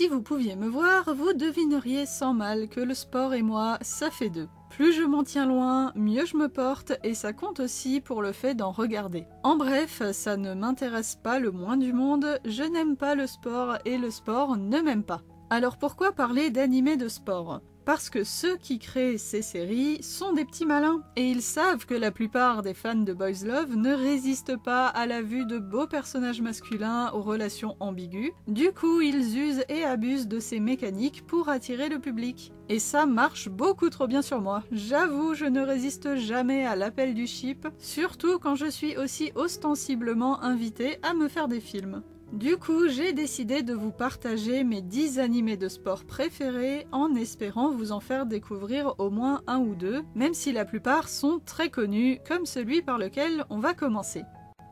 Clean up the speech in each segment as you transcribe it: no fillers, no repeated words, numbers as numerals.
Si vous pouviez me voir, vous devineriez sans mal que le sport et moi, ça fait deux. Plus je m'en tiens loin, mieux je me porte et ça compte aussi pour le fait d'en regarder. En bref, ça ne m'intéresse pas le moins du monde, je n'aime pas le sport et le sport ne m'aime pas. Alors pourquoi parler d'animés de sport ? Parce que ceux qui créent ces séries sont des petits malins et ils savent que la plupart des fans de Boys Love ne résistent pas à la vue de beaux personnages masculins aux relations ambiguës. Du coup, ils usent et abusent de ces mécaniques pour attirer le public. Et ça marche beaucoup trop bien sur moi. J'avoue, je ne résiste jamais à l'appel du ship, surtout quand je suis aussi ostensiblement invitée à me faire des films. Du coup, j'ai décidé de vous partager mes 10 animés de sport préférés en espérant vous en faire découvrir au moins un ou deux, même si la plupart sont très connus, comme celui par lequel on va commencer.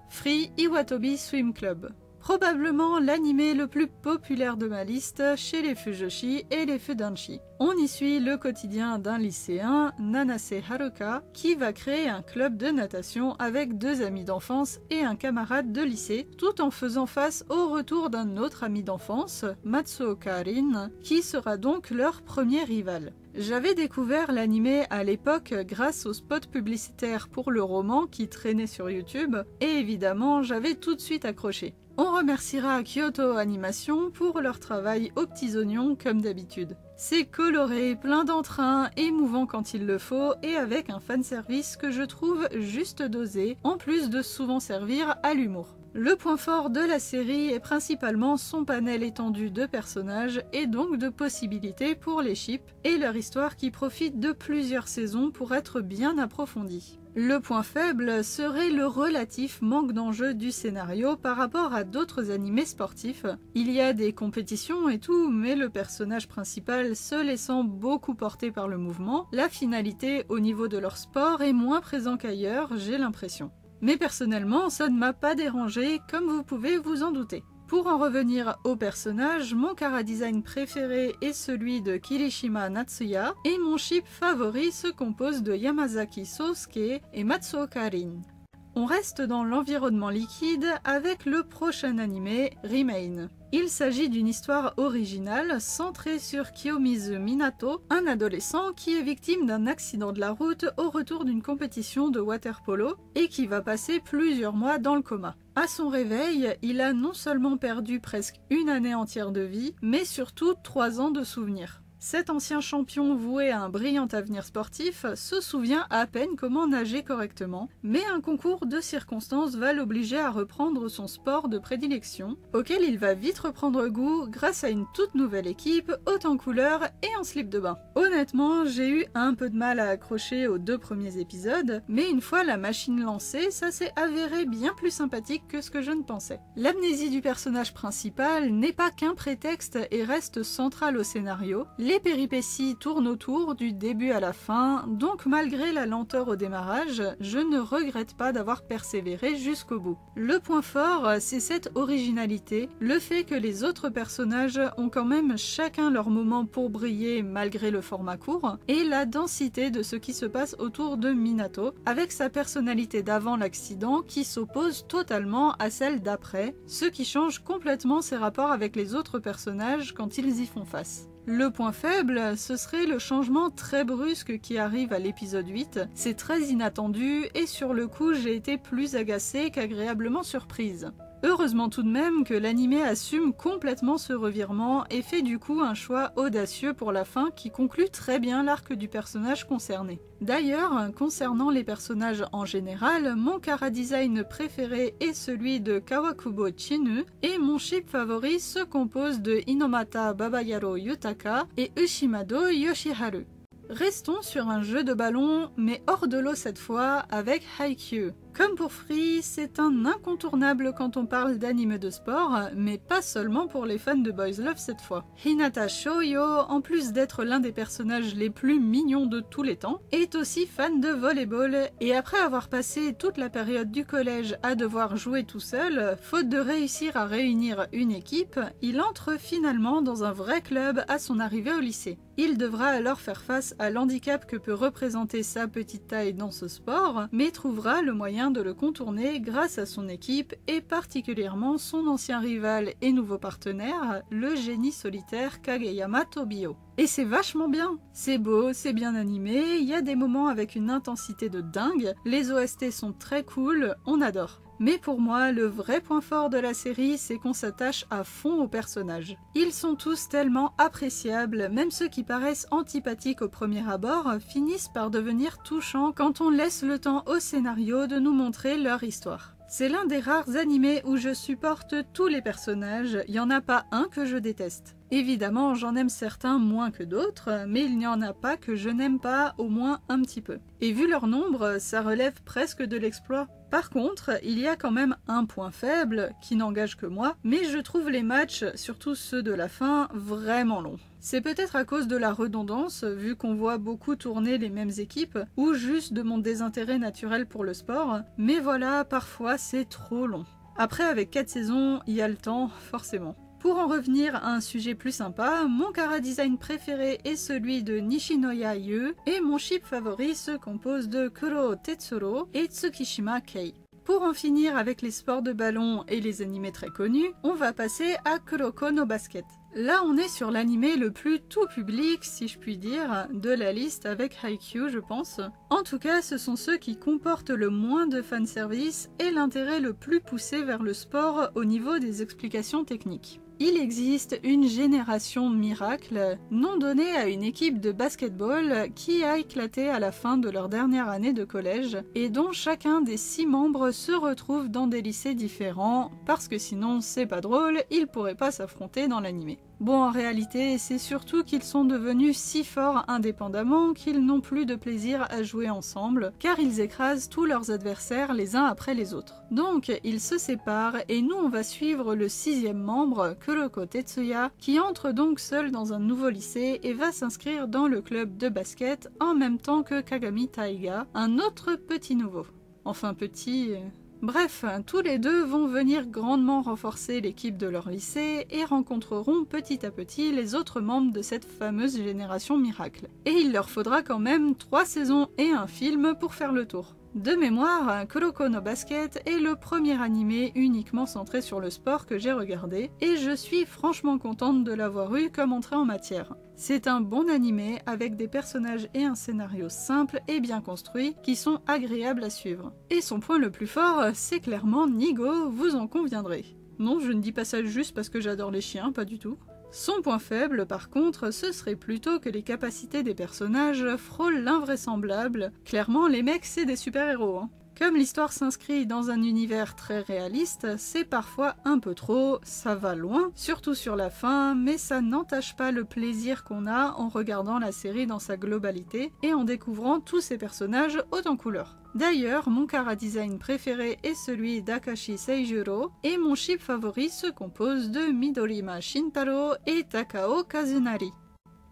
Free Iwatobi Swim Club. Probablement l'animé le plus populaire de ma liste chez les Fujoshi et les Fudanshi. On y suit le quotidien d'un lycéen, Nanase Haruka, qui va créer un club de natation avec 2 amis d'enfance et un camarade de lycée, tout en faisant face au retour d'un autre ami d'enfance, Matsuoka Rin, qui sera donc leur premier rival. J'avais découvert l'animé à l'époque grâce aux spots publicitaires pour le roman qui traînait sur YouTube, et évidemment j'avais tout de suite accroché. On remerciera Kyoto Animation pour leur travail aux petits oignons comme d'habitude. C'est coloré, plein d'entrain, émouvant quand il le faut et avec un fanservice que je trouve juste dosé, en plus de souvent servir à l'humour. Le point fort de la série est principalement son panel étendu de personnages et donc de possibilités pour les ships et leur histoire qui profite de plusieurs saisons pour être bien approfondie. Le point faible serait le relatif manque d'enjeu du scénario par rapport à d'autres animés sportifs. Il y a des compétitions et tout, mais le personnage principal se laissant beaucoup porter par le mouvement, la finalité au niveau de leur sport est moins présent qu'ailleurs, j'ai l'impression. Mais personnellement, ça ne m'a pas dérangé, comme vous pouvez vous en douter. Pour en revenir au personnage, mon chara-design préféré est celui de Kirishima Natsuya, et mon ship favori se compose de Yamazaki Sosuke et Matsuoka Rin. On reste dans l'environnement liquide avec le prochain animé, Remain. Il s'agit d'une histoire originale centrée sur Kiyomizu Minato, un adolescent qui est victime d'un accident de la route au retour d'une compétition de water-polo et qui va passer plusieurs mois dans le coma. À son réveil, il a non seulement perdu presque une année entière de vie, mais surtout 3 ans de souvenirs. Cet ancien champion voué à un brillant avenir sportif se souvient à peine comment nager correctement, mais un concours de circonstances va l'obliger à reprendre son sport de prédilection, auquel il va vite reprendre goût grâce à une toute nouvelle équipe, haute en couleurs et en slip de bain. Honnêtement, j'ai eu un peu de mal à accrocher aux 2 premiers épisodes, mais une fois la machine lancée, ça s'est avéré bien plus sympathique que ce que je ne pensais. L'amnésie du personnage principal n'est pas qu'un prétexte et reste centrale au scénario. Les péripéties tournent autour du début à la fin, donc malgré la lenteur au démarrage, je ne regrette pas d'avoir persévéré jusqu'au bout. Le point fort, c'est cette originalité, le fait que les autres personnages ont quand même chacun leur moment pour briller malgré le format court, et la densité de ce qui se passe autour de Minato, avec sa personnalité d'avant l'accident qui s'oppose totalement à celle d'après, ce qui change complètement ses rapports avec les autres personnages quand ils y font face. Le point faible, ce serait le changement très brusque qui arrive à l'épisode 8. C'est très inattendu et sur le coup j'ai été plus agacée qu'agréablement surprise. Heureusement tout de même que l'animé assume complètement ce revirement et fait du coup un choix audacieux pour la fin qui conclut très bien l'arc du personnage concerné. D'ailleurs, concernant les personnages en général, mon chara-design préféré est celui de Kawakubo Chinu et mon ship favori se compose de Inomata Babayaro Yutaka et Ushimado Yoshiharu. Restons sur un jeu de ballon, mais hors de l'eau cette fois, avec Haikyuu. Comme pour Free, c'est un incontournable quand on parle d'anime de sport, mais pas seulement pour les fans de Boys Love cette fois. Hinata Shoyo, en plus d'être l'un des personnages les plus mignons de tous les temps, est aussi fan de volleyball, et après avoir passé toute la période du collège à devoir jouer tout seul, faute de réussir à réunir une équipe, il entre finalement dans un vrai club à son arrivée au lycée. Il devra alors faire face à l'handicap que peut représenter sa petite taille dans ce sport, mais trouvera le moyen moyen de le contourner grâce à son équipe et particulièrement son ancien rival et nouveau partenaire, le génie solitaire Kageyama Tobio. Et c'est vachement bien, c'est beau, c'est bien animé, il y a des moments avec une intensité de dingue, les OST sont très cool, on adore. Mais pour moi, le vrai point fort de la série, c'est qu'on s'attache à fond aux personnages. Ils sont tous tellement appréciables, même ceux qui paraissent antipathiques au premier abord finissent par devenir touchants quand on laisse le temps au scénario de nous montrer leur histoire. C'est l'un des rares animés où je supporte tous les personnages, il n'y en a pas un que je déteste. Évidemment, j'en aime certains moins que d'autres, mais il n'y en a pas que je n'aime pas au moins un petit peu. Et vu leur nombre, ça relève presque de l'exploit. Par contre, il y a quand même un point faible, qui n'engage que moi, mais je trouve les matchs, surtout ceux de la fin, vraiment longs. C'est peut-être à cause de la redondance, vu qu'on voit beaucoup tourner les mêmes équipes, ou juste de mon désintérêt naturel pour le sport, mais voilà, parfois c'est trop long. Après, avec 4 saisons, il y a le temps, forcément. Pour en revenir à un sujet plus sympa, mon chara-design préféré est celui de Nishinoya Yu, et mon ship favori se compose de Kuro Tetsuro et Tsukishima Kei. Pour en finir avec les sports de ballon et les animés très connus, on va passer à Kuroko no Basket. Là, on est sur l'animé le plus tout public, si je puis dire, de la liste avec Haikyuu, je pense. En tout cas, ce sont ceux qui comportent le moins de fanservice et l'intérêt le plus poussé vers le sport au niveau des explications techniques. Il existe une génération miracle, nom donné à une équipe de basketball qui a éclaté à la fin de leur dernière année de collège et dont chacun des 6 membres se retrouve dans des lycées différents parce que sinon c'est pas drôle, ils pourraient pas s'affronter dans l'animé. Bon, en réalité, c'est surtout qu'ils sont devenus si forts indépendamment qu'ils n'ont plus de plaisir à jouer ensemble, car ils écrasent tous leurs adversaires les uns après les autres. Donc, ils se séparent et nous on va suivre le 6e membre, Kuroko Tetsuya, qui entre donc seul dans un nouveau lycée et va s'inscrire dans le club de basket en même temps que Kagami Taiga, un autre petit nouveau. Enfin petit... Bref, tous les deux vont venir grandement renforcer l'équipe de leur lycée et rencontreront petit à petit les autres membres de cette fameuse génération miracle. Et il leur faudra quand même 3 saisons et un film pour faire le tour. De mémoire, Kuroko no Basket est le premier animé uniquement centré sur le sport que j'ai regardé, et je suis franchement contente de l'avoir eu comme entrée en matière. C'est un bon animé avec des personnages et un scénario simple et bien construit qui sont agréables à suivre. Et son point le plus fort, c'est clairement Nigo, vous en conviendrez. Non, je ne dis pas ça juste parce que j'adore les chiens, pas du tout. Son point faible, par contre, ce serait plutôt que les capacités des personnages frôlent l'invraisemblable. Clairement, les mecs, c'est des super-héros, hein. Comme l'histoire s'inscrit dans un univers très réaliste, c'est parfois un peu trop, ça va loin, surtout sur la fin, mais ça n'entache pas le plaisir qu'on a en regardant la série dans sa globalité et en découvrant tous ces personnages haut en couleur. D'ailleurs, mon chara-design préféré est celui d'Akashi Seijuro, et mon ship favori se compose de Midorima Shintaro et Takao Kazunari.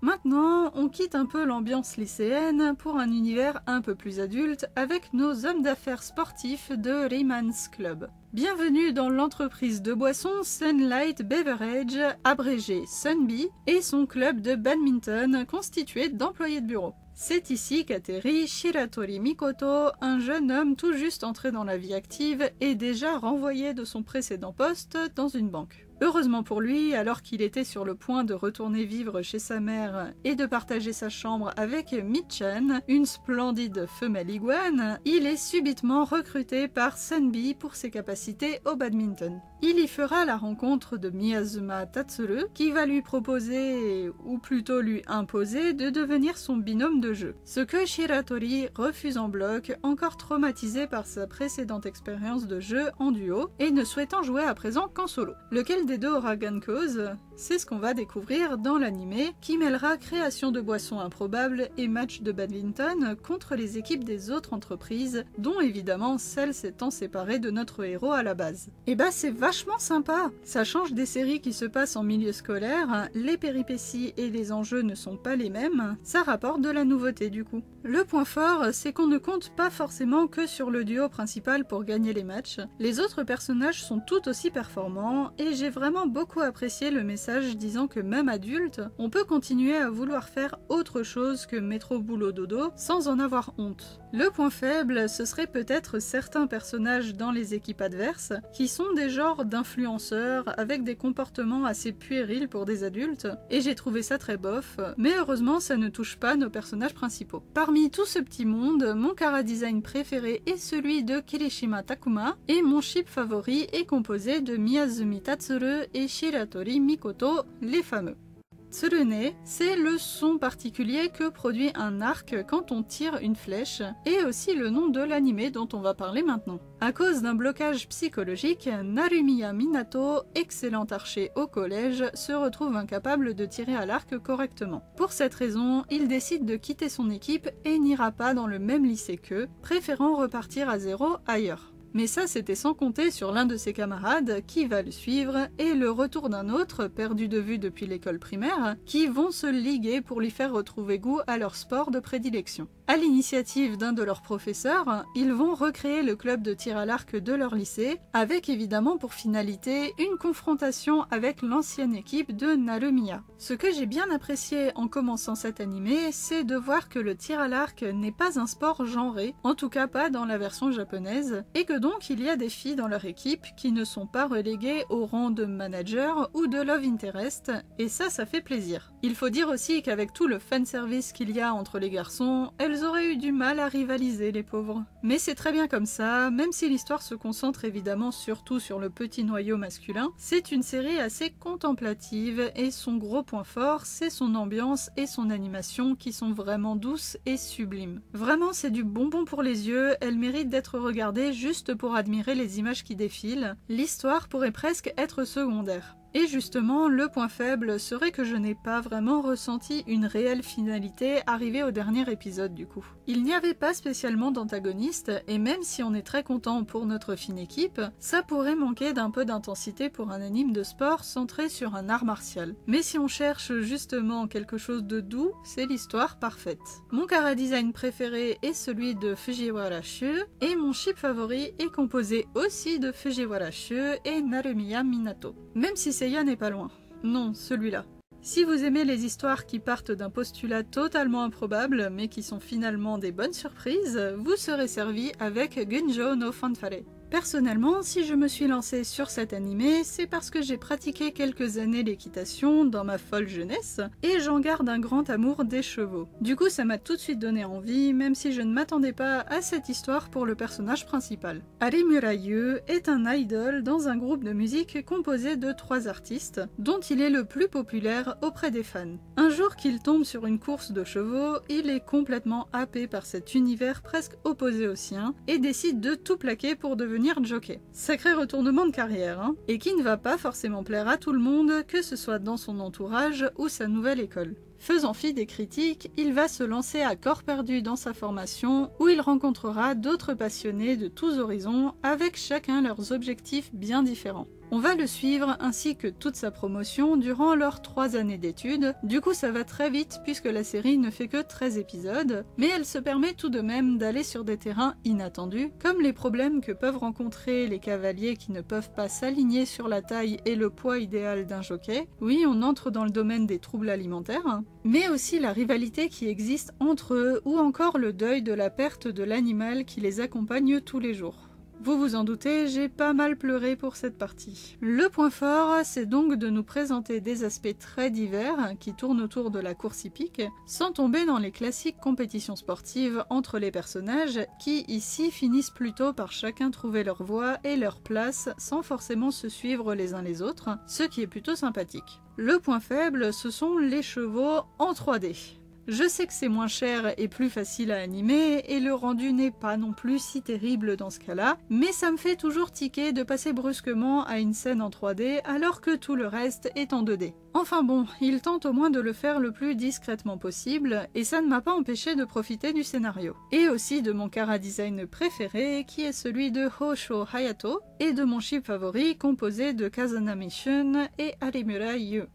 Maintenant, on quitte un peu l'ambiance lycéenne pour un univers un peu plus adulte avec nos hommes d'affaires sportifs de Rayman's Club. Bienvenue dans l'entreprise de boissons Sunlight Beverage, abrégé Sunbee, et son club de badminton constitué d'employés de bureau. C'est ici qu'atterrit Shiratori Mikoto, un jeune homme tout juste entré dans la vie active et déjà renvoyé de son précédent poste dans une banque. Heureusement pour lui, alors qu'il était sur le point de retourner vivre chez sa mère et de partager sa chambre avec Michan, une splendide femelle iguane, il est subitement recruté par Sunbee pour ses capacités au badminton. Il y fera la rencontre de Miyazuma Tatsuru, qui va lui proposer, ou plutôt lui imposer, de devenir son binôme de jeu. Ce que Shiratori refuse en bloc, encore traumatisé par sa précédente expérience de jeu en duo, et ne souhaitant jouer à présent qu'en solo. Lequel des deux aura gain de cause? C'est ce qu'on va découvrir dans l'animé, qui mêlera création de boissons improbables et matchs de badminton contre les équipes des autres entreprises, dont évidemment celle s'étant séparée de notre héros à la base. Et bah c'est vachement sympa! Ça change des séries qui se passent en milieu scolaire, les péripéties et les enjeux ne sont pas les mêmes, ça rapporte de la nouveauté du coup. Le point fort, c'est qu'on ne compte pas forcément que sur le duo principal pour gagner les matchs, les autres personnages sont tout aussi performants, et j'ai vraiment beaucoup apprécié le message message disant que même adulte, on peut continuer à vouloir faire autre chose que métro boulot dodo sans en avoir honte. Le point faible, ce serait peut-être certains personnages dans les équipes adverses qui sont des genres d'influenceurs avec des comportements assez puérils pour des adultes, et j'ai trouvé ça très bof, mais heureusement ça ne touche pas nos personnages principaux. Parmi tout ce petit monde, mon chara-design préféré est celui de Kirishima Takuma, et mon ship favori est composé de Miyazumi Tatsuru et Shiratori Mikoto, les fameux. Tsurune, c'est le son particulier que produit un arc quand on tire une flèche, et aussi le nom de l'anime dont on va parler maintenant. À cause d'un blocage psychologique, Narumiya Minato, excellent archer au collège, se retrouve incapable de tirer à l'arc correctement. Pour cette raison, il décide de quitter son équipe et n'ira pas dans le même lycée qu'eux, préférant repartir à zéro ailleurs. Mais ça, c'était sans compter sur l'un de ses camarades qui va le suivre et le retour d'un autre, perdu de vue depuis l'école primaire, qui vont se liguer pour lui faire retrouver goût à leur sport de prédilection. À l'initiative d'un de leurs professeurs, ils vont recréer le club de tir à l'arc de leur lycée, avec évidemment pour finalité une confrontation avec l'ancienne équipe de Narumiya. Ce que j'ai bien apprécié en commençant cet animé, c'est de voir que le tir à l'arc n'est pas un sport genré, en tout cas pas dans la version japonaise, et que donc il y a des filles dans leur équipe qui ne sont pas reléguées au rang de manager ou de love interest, et ça fait plaisir. Il faut dire aussi qu'avec tout le fanservice qu'il y a entre les garçons, elles auraient eu du mal à rivaliser, les pauvres. Mais c'est très bien comme ça, même si l'histoire se concentre évidemment surtout sur le petit noyau masculin, c'est une série assez contemplative, et son gros point fort, c'est son ambiance et son animation qui sont vraiment douces et sublimes. Vraiment, c'est du bonbon pour les yeux, elle mérite d'être regardée juste pour admirer les images qui défilent. L'histoire pourrait presque être secondaire. Et justement, le point faible serait que je n'ai pas vraiment ressenti une réelle finalité arrivée au dernier épisode du coup. Il n'y avait pas spécialement d'antagoniste, et même si on est très content pour notre fine équipe, ça pourrait manquer d'un peu d'intensité pour un anime de sport centré sur un art martial. Mais si on cherche justement quelque chose de doux, c'est l'histoire parfaite. Mon chara-design préféré est celui de Fujiwara Shu, et mon ship favori est composé aussi de Fujiwara Shu et Narumiya Minato. Même si Seiya n'est pas loin. Non, celui-là. Si vous aimez les histoires qui partent d'un postulat totalement improbable, mais qui sont finalement des bonnes surprises, vous serez servi avec Genjo no Fanfare. Personnellement, si je me suis lancée sur cet animé, c'est parce que j'ai pratiqué quelques années l'équitation dans ma folle jeunesse, et j'en garde un grand amour des chevaux. Du coup, ça m'a tout de suite donné envie, même si je ne m'attendais pas à cette histoire pour le personnage principal. Harimura Yu est un idol dans un groupe de musique composé de 3 artistes, dont il est le plus populaire auprès des fans. Un jour qu'il tombe sur une course de chevaux, il est complètement happé par cet univers presque opposé au sien, et décide de tout plaquer pour devenir jockey. Sacré retournement de carrière, hein, et qui ne va pas forcément plaire à tout le monde, que ce soit dans son entourage ou sa nouvelle école. Faisant fi des critiques, il va se lancer à corps perdu dans sa formation, où il rencontrera d'autres passionnés de tous horizons, avec chacun leurs objectifs bien différents. On va le suivre ainsi que toute sa promotion durant leurs 3 années d'études, du coup ça va très vite puisque la série ne fait que 13 épisodes, mais elle se permet tout de même d'aller sur des terrains inattendus, comme les problèmes que peuvent rencontrer les cavaliers qui ne peuvent pas s'aligner sur la taille et le poids idéal d'un jockey. Oui, on entre dans le domaine des troubles alimentaires, mais aussi la rivalité qui existe entre eux, ou encore le deuil de la perte de l'animal qui les accompagne tous les jours. Vous vous en doutez, j'ai pas mal pleuré pour cette partie. Le point fort, c'est donc de nous présenter des aspects très divers qui tournent autour de la course hippique, sans tomber dans les classiques compétitions sportives entre les personnages qui, ici, finissent plutôt par chacun trouver leur voie et leur place sans forcément se suivre les uns les autres, ce qui est plutôt sympathique. Le point faible, ce sont les chevaux en 3D. Je sais que c'est moins cher et plus facile à animer, et le rendu n'est pas non plus si terrible dans ce cas-là, mais ça me fait toujours tiquer de passer brusquement à une scène en 3D alors que tout le reste est en 2D. Enfin bon, il tente au moins de le faire le plus discrètement possible, et ça ne m'a pas empêché de profiter du scénario. Et aussi de mon chara-design préféré, qui est celui de Hosho Hayato, et de mon ship favori composé de Kazanami Shun et Harimura Yu.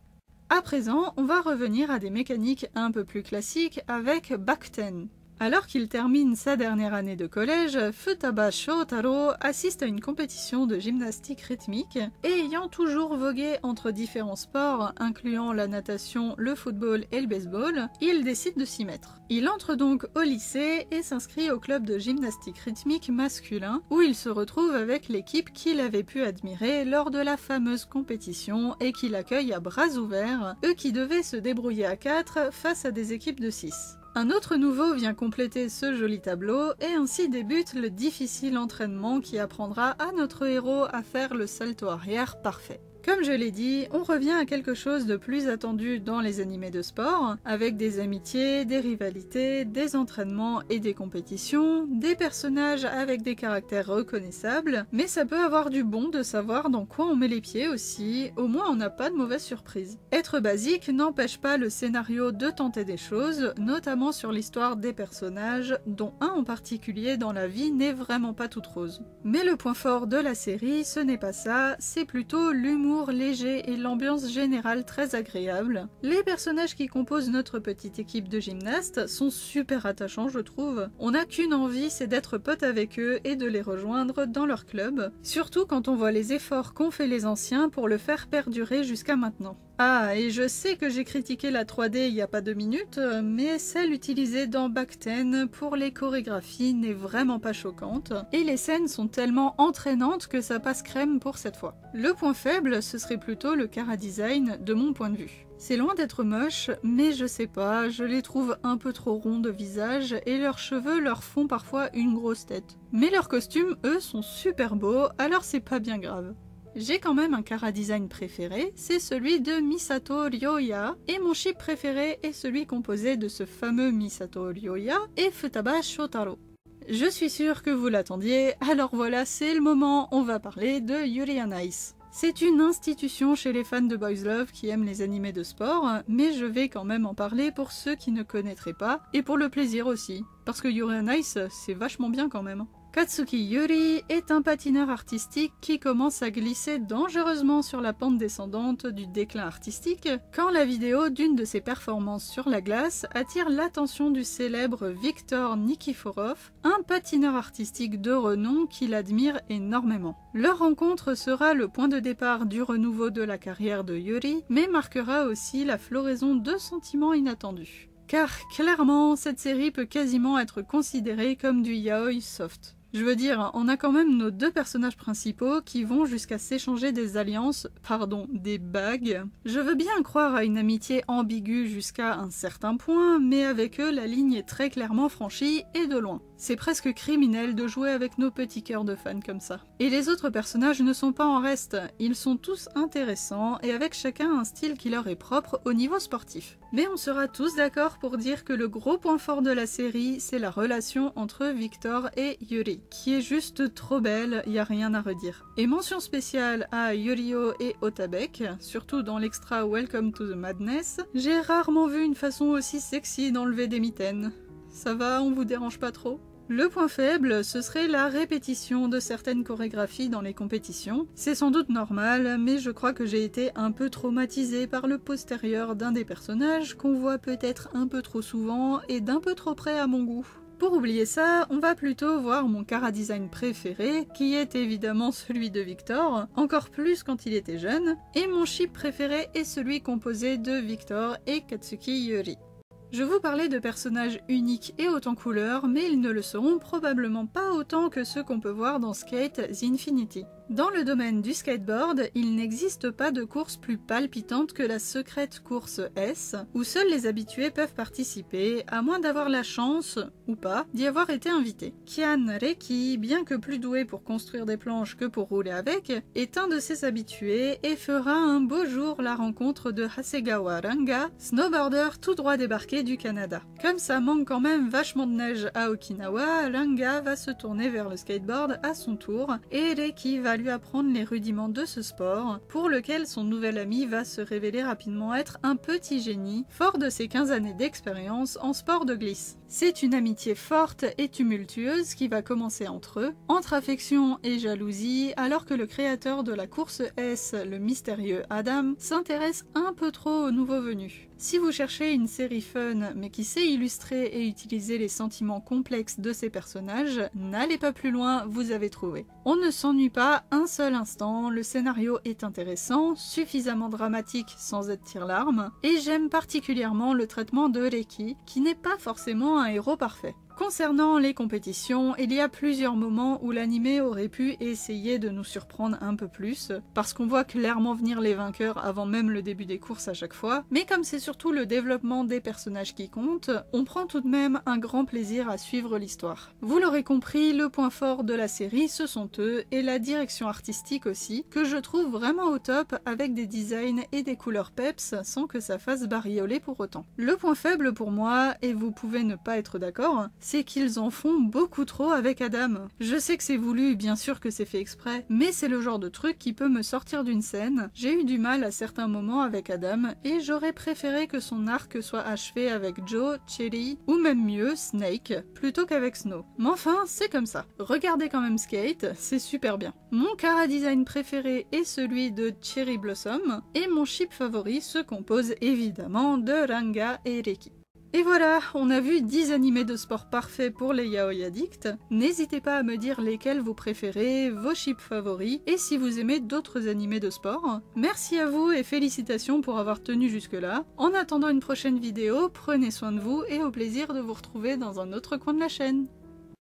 À présent, on va revenir à des mécaniques un peu plus classiques avec Bakuten. Alors qu'il termine sa dernière année de collège, Futaba Shotaro assiste à une compétition de gymnastique rythmique et ayant toujours vogué entre différents sports, incluant la natation, le football et le baseball, il décide de s'y mettre. Il entre donc au lycée et s'inscrit au club de gymnastique rythmique masculin, où il se retrouve avec l'équipe qu'il avait pu admirer lors de la fameuse compétition et qu'il accueille à bras ouverts, eux qui devaient se débrouiller à 4 face à des équipes de 6. Un autre nouveau vient compléter ce joli tableau et ainsi débute le difficile entraînement qui apprendra à notre héros à faire le salto arrière parfait. Comme je l'ai dit, on revient à quelque chose de plus attendu dans les animés de sport, avec des amitiés, des rivalités, des entraînements et des compétitions, des personnages avec des caractères reconnaissables, mais ça peut avoir du bon de savoir dans quoi on met les pieds aussi, au moins on n'a pas de mauvaise surprise. Être basique n'empêche pas le scénario de tenter des choses, notamment sur l'histoire des personnages, dont un en particulier dans la vie n'est vraiment pas toute rose. Mais le point fort de la série, ce n'est pas ça, c'est plutôt l'humour léger et l'ambiance générale très agréable. Les personnages qui composent notre petite équipe de gymnastes sont super attachants je trouve. On n'a qu'une envie, c'est d'être pote avec eux et de les rejoindre dans leur club, surtout quand on voit les efforts qu'ont fait les anciens pour le faire perdurer jusqu'à maintenant. Ah, et je sais que j'ai critiqué la 3D il y a pas 2 minutes, mais celle utilisée dans Baqten pour les chorégraphies n'est vraiment pas choquante, et les scènes sont tellement entraînantes que ça passe crème pour cette fois. Le point faible, ce serait plutôt le chara-design de mon point de vue. C'est loin d'être moche, mais je sais pas, je les trouve un peu trop ronds de visage et leurs cheveux leur font parfois une grosse tête. Mais leurs costumes, eux, sont super beaux, alors c'est pas bien grave. J'ai quand même un chara-design préféré, c'est celui de Misato Ryoya, et mon ship préféré est celui composé de ce fameux Misato Ryoya et Futaba Shotaro. Je suis sûre que vous l'attendiez, alors voilà, c'est le moment, on va parler de Yuri on Ice. C'est une institution chez les fans de Boys Love qui aiment les animés de sport, mais je vais quand même en parler pour ceux qui ne connaîtraient pas, et pour le plaisir aussi, parce que Yuri on Ice, c'est vachement bien quand même. Katsuki Yuri est un patineur artistique qui commence à glisser dangereusement sur la pente descendante du déclin artistique quand la vidéo d'une de ses performances sur la glace attire l'attention du célèbre Viktor Nikiforov, un patineur artistique de renom qu'il admire énormément. Leur rencontre sera le point de départ du renouveau de la carrière de Yuri, mais marquera aussi la floraison de sentiments inattendus. Car clairement, cette série peut quasiment être considérée comme du yaoi soft. Je veux dire, on a quand même nos 2 personnages principaux qui vont jusqu'à s'échanger des alliances, des bagues. Je veux bien croire à une amitié ambiguë jusqu'à un certain point, mais avec eux, la ligne est très clairement franchie et de loin. C'est presque criminel de jouer avec nos petits cœurs de fans comme ça. Et les autres personnages ne sont pas en reste, ils sont tous intéressants et avec chacun un style qui leur est propre au niveau sportif. Mais on sera tous d'accord pour dire que le gros point fort de la série, c'est la relation entre Viktor et Yuri, qui est juste trop belle, y a rien à redire. Et mention spéciale à Yurio et Otabek, surtout dans l'extra Welcome to the Madness, j'ai rarement vu une façon aussi sexy d'enlever des mitaines. Ça va, on vous dérange pas trop ? Le point faible, ce serait la répétition de certaines chorégraphies dans les compétitions. C'est sans doute normal, mais je crois que j'ai été un peu traumatisée par le postérieur d'un des personnages qu'on voit peut-être un peu trop souvent et d'un peu trop près à mon goût. Pour oublier ça, on va plutôt voir mon chara-design préféré, qui est évidemment celui de Viktor, encore plus quand il était jeune, et mon ship préféré est celui composé de Viktor et Katsuki Yuri. Je vous parlais de personnages uniques et haut en couleur, mais ils ne le seront probablement pas autant que ceux qu'on peut voir dans Skate The Infinity. Dans le domaine du skateboard, il n'existe pas de course plus palpitante que la secrète course S, où seuls les habitués peuvent participer, à moins d'avoir la chance, ou pas, d'y avoir été invités. Kian Reiki, bien que plus doué pour construire des planches que pour rouler avec, est un de ces habitués et fera un beau jour la rencontre de Hasegawa Ranga, snowboarder tout droit débarqué du Canada. Comme ça manque quand même vachement de neige à Okinawa, Ranga va se tourner vers le skateboard à son tour, et Reiki va lui apprendre les rudiments de ce sport, pour lequel son nouvel ami va se révéler rapidement être un petit génie, fort de ses 15 années d'expérience en sport de glisse. C'est une amitié forte et tumultueuse qui va commencer entre eux, entre affection et jalousie, alors que le créateur de la course S, le mystérieux Adam, s'intéresse un peu trop aux nouveaux venus. Si vous cherchez une série fun mais qui sait illustrer et utiliser les sentiments complexes de ses personnages, n'allez pas plus loin, vous avez trouvé. On ne s'ennuie pas un seul instant, le scénario est intéressant, suffisamment dramatique sans être tire-larme, et j'aime particulièrement le traitement de Reki, qui n'est pas forcément un héros parfait. Concernant les compétitions, il y a plusieurs moments où l'anime aurait pu essayer de nous surprendre un peu plus, parce qu'on voit clairement venir les vainqueurs avant même le début des courses à chaque fois, mais comme c'est surtout le développement des personnages qui compte, on prend tout de même un grand plaisir à suivre l'histoire. Vous l'aurez compris, le point fort de la série, ce sont eux, et la direction artistique aussi, que je trouve vraiment au top avec des designs et des couleurs peps sans que ça fasse barioler pour autant. Le point faible pour moi, et vous pouvez ne pas être d'accord, c'est qu'ils en font beaucoup trop avec Adam. Je sais que c'est voulu, bien sûr que c'est fait exprès, mais c'est le genre de truc qui peut me sortir d'une scène. J'ai eu du mal à certains moments avec Adam, et j'aurais préféré que son arc soit achevé avec Joe, Cherry, ou même mieux, Snake, plutôt qu'avec Snow. Mais enfin, c'est comme ça. Regardez quand même Skate, c'est super bien. Mon chara-design préféré est celui de Cherry Blossom, et mon ship favori se compose évidemment de Ranga et Reki. Et voilà, on a vu 10 animés de sport parfaits pour les yaoi addicts. N'hésitez pas à me dire lesquels vous préférez, vos ships favoris, et si vous aimez d'autres animés de sport. Merci à vous et félicitations pour avoir tenu jusque là. En attendant une prochaine vidéo, prenez soin de vous et au plaisir de vous retrouver dans un autre coin de la chaîne.